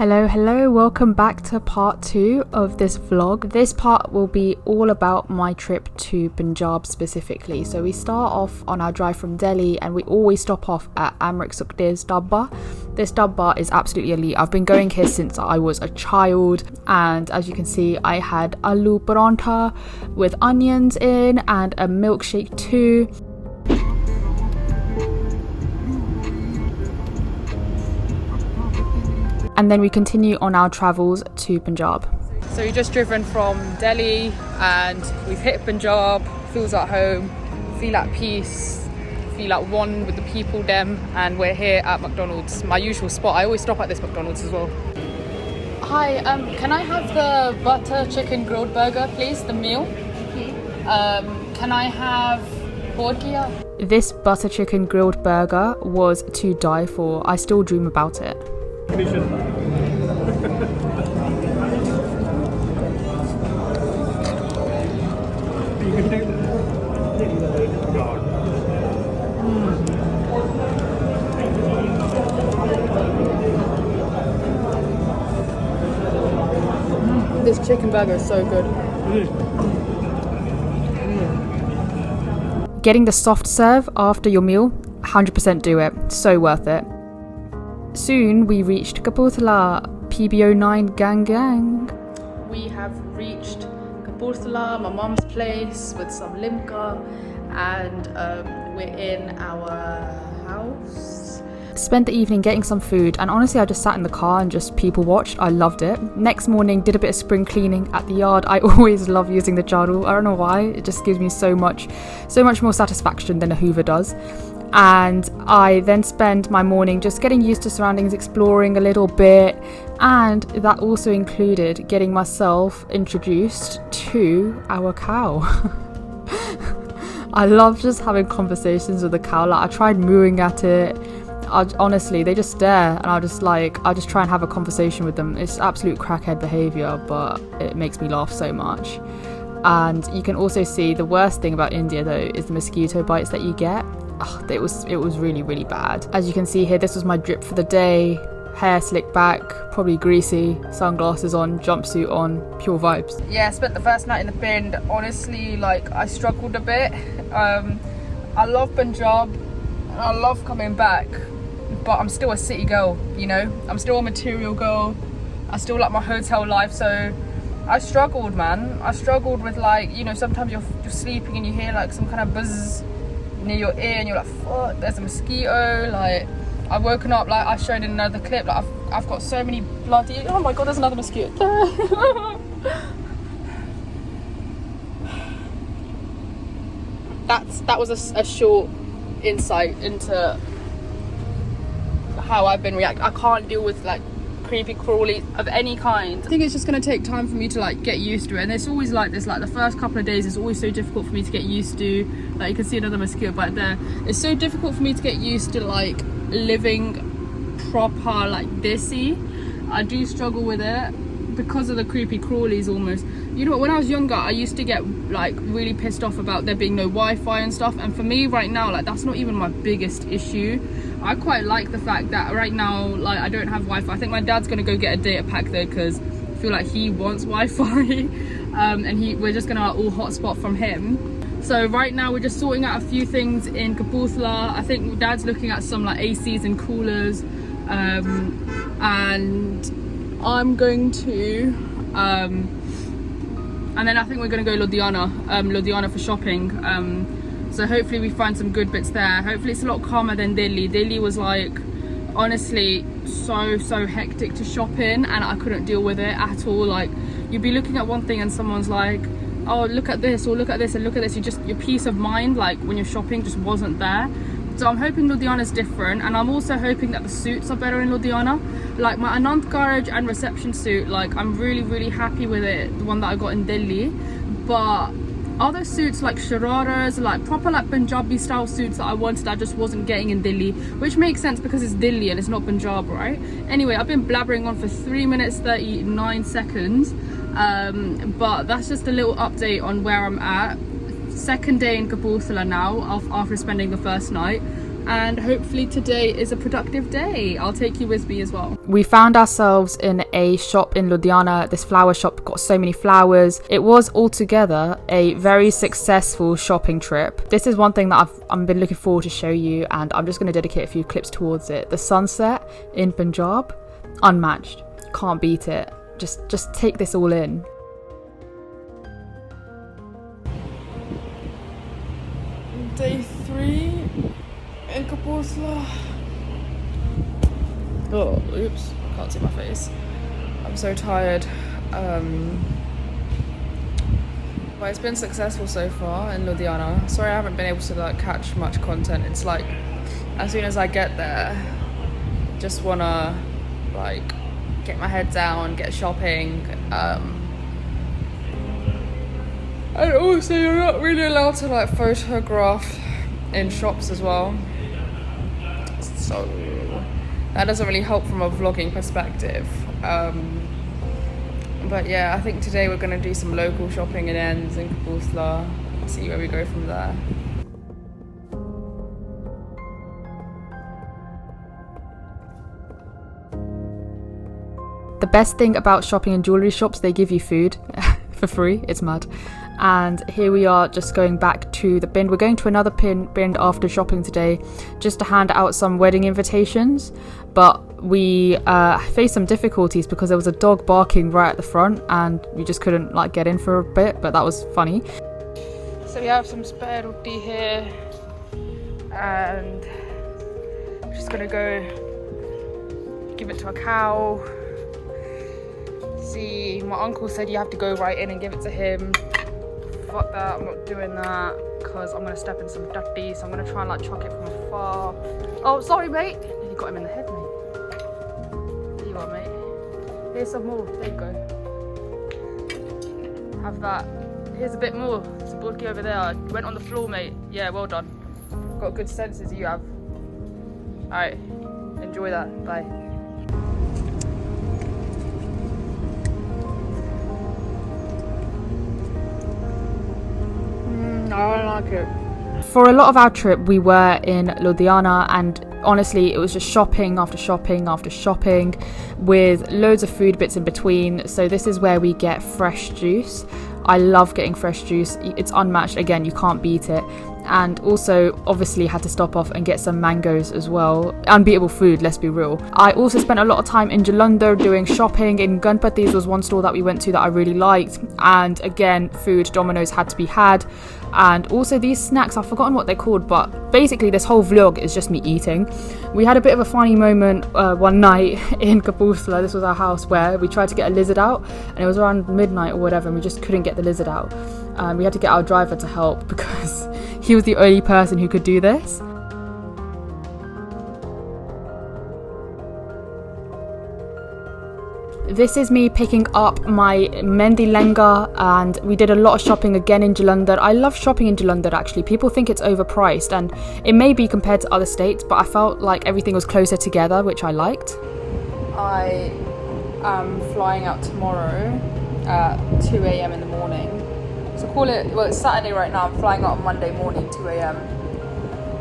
Hello, welcome back to part 2 of this vlog. This part will be all about my trip to Punjab specifically. So we start off on our drive from Delhi and we always stop off at Amrit Sukhde's dabba. This dabba is absolutely elite. I've been going here since I was a child, and as you can see I had aloo parantha with onions in and a milkshake too. And then we continue on our travels to Punjab. So we've just driven from Delhi and we've hit Punjab, feels at home, feel at peace, feel at one with the people them, and we're here at McDonald's, my usual spot. I always stop at this McDonald's as well. Hi, can I have the butter chicken grilled burger please, the meal? Can I have porkia? This butter chicken grilled burger was to die for. I still dream about it. This chicken burger is so good. Getting the soft serve after your meal, 100% do it. So worth it. Soon we reached Kapurthala, PB09 gang. We have reached Kapurthala, my mum's place, with some limca, and we're in our house. Spent the evening getting some food, and honestly I just sat in the car and just people watched. I loved it. Next morning did a bit of spring cleaning at the yard. I always love using the jharu. I don't know why, it just gives me so much more satisfaction than a hoover does. And I then spend my morning just getting used to surroundings, exploring a little bit, and that also included getting myself introduced to our cow. I love just having conversations with the cow. Like, I tried mooing at it. Honestly, they just stare, and I just try and have a conversation with them. It's absolute crackhead behaviour, but it makes me laugh so much. And you can also see the worst thing about India though is the mosquito bites that you get. It was really, really bad. As you can see here, this was my drip for the day. Hair slicked back, probably greasy, sunglasses on, jumpsuit on, pure vibes. Yeah, I spent the first night in the bin. Honestly, like, I struggled a bit. I love Punjab, and I love coming back, but I'm still a city girl, you know? I'm still a material girl. I still like my hotel life, so I struggled, man. I struggled with, like, you know, sometimes you're sleeping and you hear like some kind of buzz near your ear and you're like, fuck, there's a mosquito. Like, I've woken up, like I showed in another clip, like I've got so many bloody, oh my god, there's another mosquito. That was a short insight into how I've been reacting. I can't deal with like creepy crawly of any kind. I think it's just going to take time for me to like get used to it, and it's always like this. Like, the first couple of days is always so difficult for me to get used to. Like, you can see another mosquito bite there. It's so difficult for me to get used to like living proper like thisy. I do struggle with it because of the creepy crawlies almost. You know what, when I was younger I used to get like really pissed off about there being no Wi-Fi and stuff, and for me right now, like, that's not even my biggest issue. I quite like the fact that right now, like, I don't have Wi-Fi. I think my dad's gonna go get a data pack though, because I feel like he wants Wi-Fi. And we're just gonna all hotspot from him. So right now we're just sorting out a few things in Kapurthala. I think dad's looking at some like ACs and coolers, and I'm going to and then I think we're gonna go ludhiana for shopping. So hopefully we find some good bits there. Hopefully it's a lot calmer than Delhi. Delhi was like, honestly, so hectic to shop in, and I couldn't deal with it at all. Like, you'd be looking at one thing and someone's like, oh, look at this, or look at this, and look at this. Your peace of mind, like when you're shopping, just wasn't there. So I'm hoping Ludhiana is different, and I'm also hoping that the suits are better in Ludhiana. Like my Anand Carriage and reception suit, like I'm really happy with it, the one that I got in Delhi. But other suits like shararas, like proper like Punjabi style suits that I wanted, I just wasn't getting in Delhi, which makes sense because it's Delhi and it's not Punjab, right? Anyway, I've been blabbering on for 3 minutes 39 seconds, but that's just a little update on where I'm at. Second day in Kapurthala now after spending the first night, and hopefully today is a productive day. I'll take you with me as well. We found ourselves in a shop in Ludhiana. This flower shop got so many flowers. It was altogether a very successful shopping trip. This is one thing that I've been looking forward to show you, and I'm just going to dedicate a few clips towards it. The sunset in Punjab, unmatched. Can't beat it. Just take this all in. Day 3 in Kapurthala. Oh, oops, can't see my face. I'm so tired. But it's been successful so far in Ludhiana. Sorry I haven't been able to catch much content. It's like, as soon as I get there, just wanna get my head down, get shopping. And also you're not really allowed to photograph in shops as well, so that doesn't really help from a vlogging perspective. But yeah, I think today we're going to do some local shopping in ends in Kapurthala, see where we go from there. The best thing about shopping in jewellery shops, they give you food for free. It's mad. And here we are just going back to the bin. We're going to another bin after shopping today just to hand out some wedding invitations, but we faced some difficulties because there was a dog barking right at the front and we just couldn't get in for a bit, but that was funny. So we have some spare roti here and I'm just gonna go give it to a cow. See, my uncle said you have to go right in and give it to him. Fuck that, I'm not doing that because I'm gonna step in some dirty, so I'm gonna try and chuck it from afar. Oh, sorry mate. You got him in the head, mate. There you are, mate. Here's some more, there you go. Have that. Here's a bit more. It's bulky over there. You went on the floor, mate. Yeah, well done. Got good senses, you have. Alright, enjoy that, bye. I don't like it. For a lot of our trip, we were in Ludhiana, and honestly, it was just shopping after shopping after shopping with loads of food bits in between. So this is where we get fresh juice. I love getting fresh juice. It's unmatched. Again, you can't beat it. And also, obviously, had to stop off and get some mangoes as well. Unbeatable food, let's be real. I also spent a lot of time in Jalandhar doing shopping. In Ganpati's was one store that we went to that I really liked. And again, food, Domino's had to be had. And also these snacks, I've forgotten what they're called, but basically this whole vlog is just me eating. We had a bit of a funny moment one night in Kapurthala. This was our house where we tried to get a lizard out, and it was around midnight or whatever, and we just couldn't get the lizard out. We had to get our driver to help because he was the only person who could do this. This is me picking up my Mendi Lenga, and we did a lot of shopping again in Jalandhar. I love shopping in Jalandhar actually. People think it's overpriced, and it may be compared to other states, but I felt like everything was closer together, which I liked. I am flying out tomorrow at 2 a.m. in the morning. So it's Saturday right now. I'm flying out on Monday morning, 2 a.m.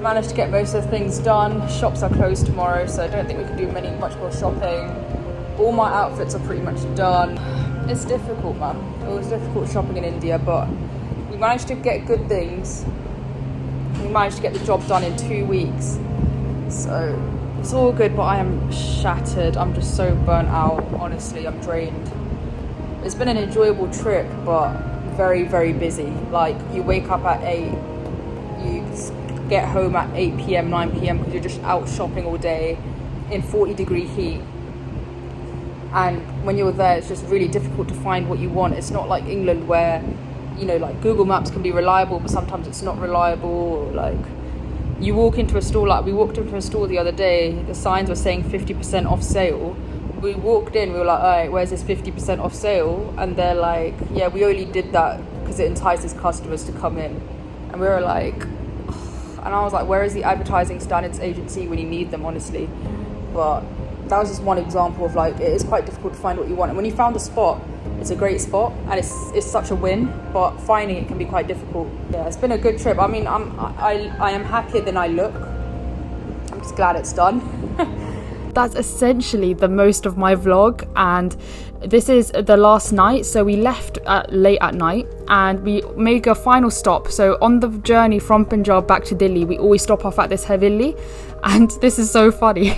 Managed to get most of the things done. Shops are closed tomorrow, so I don't think we can do much more shopping. All my outfits are pretty much done. It's difficult, man. It was difficult shopping in India, but we managed to get good things. We managed to get the job done in 2 weeks. So it's all good, but I am shattered. I'm just so burnt out, honestly. I'm drained. It's been an enjoyable trip, but very, very busy. You wake up at 8, you get home at 8 p.m, 9 p.m, because you're just out shopping all day in 40-degree heat. And when you're there, it's just really difficult to find what you want. It's not like England where, Google Maps can be reliable, but sometimes it's not reliable. You walk into a store, we walked into a store the other day, the signs were saying 50% off sale. We walked in, we were like, all right, where's this 50% off sale? And they're like, yeah, we only did that because it entices customers to come in. And we were like, ugh. And I was like, where is the advertising standards agency when you need them, honestly? But that was just one example of it is quite difficult to find what you want. And when you found a spot, it's a great spot and it's such a win, but finding it can be quite difficult. Yeah, it's been a good trip. I mean, I am happier than I look. just glad it's done. That's essentially the most of my vlog, and this is the last night. So we left late at night and we make a final stop. So on the journey from Punjab back to Delhi, we always stop off at this Haveli, and this is so funny.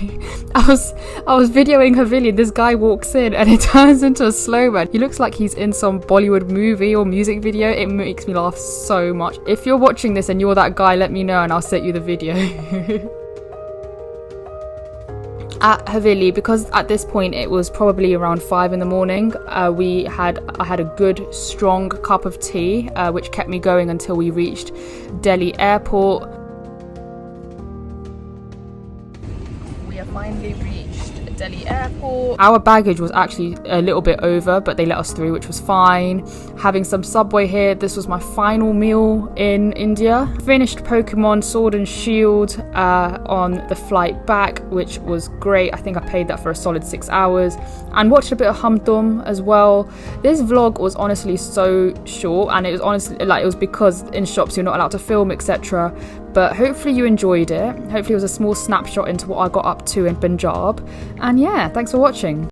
I was videoing Haveli and this guy walks in and it turns into a slow-mo. He looks like he's in some Bollywood movie or music video. It makes me laugh so much. If you're watching this and you're that guy, let me know and I'll send you the video. At Haveli, because at this point it was probably around 5 in the morning, I had a good strong cup of tea, which kept me going until we reached Delhi airport. We have finally reached Delhi airport. Our baggage was actually a little bit over, but they let us through, which was fine. Having some Subway here. This was my final meal in India. Finished Pokemon Sword and Shield on the flight back, which was great. I think I paid that for a solid 6 hours, and watched a bit of Humdum as well. This vlog was honestly so short, and it was honestly it was because in shops you're not allowed to film, etc. But hopefully you enjoyed it. Hopefully it was a small snapshot into what I got up to in Punjab. And yeah, thanks for watching.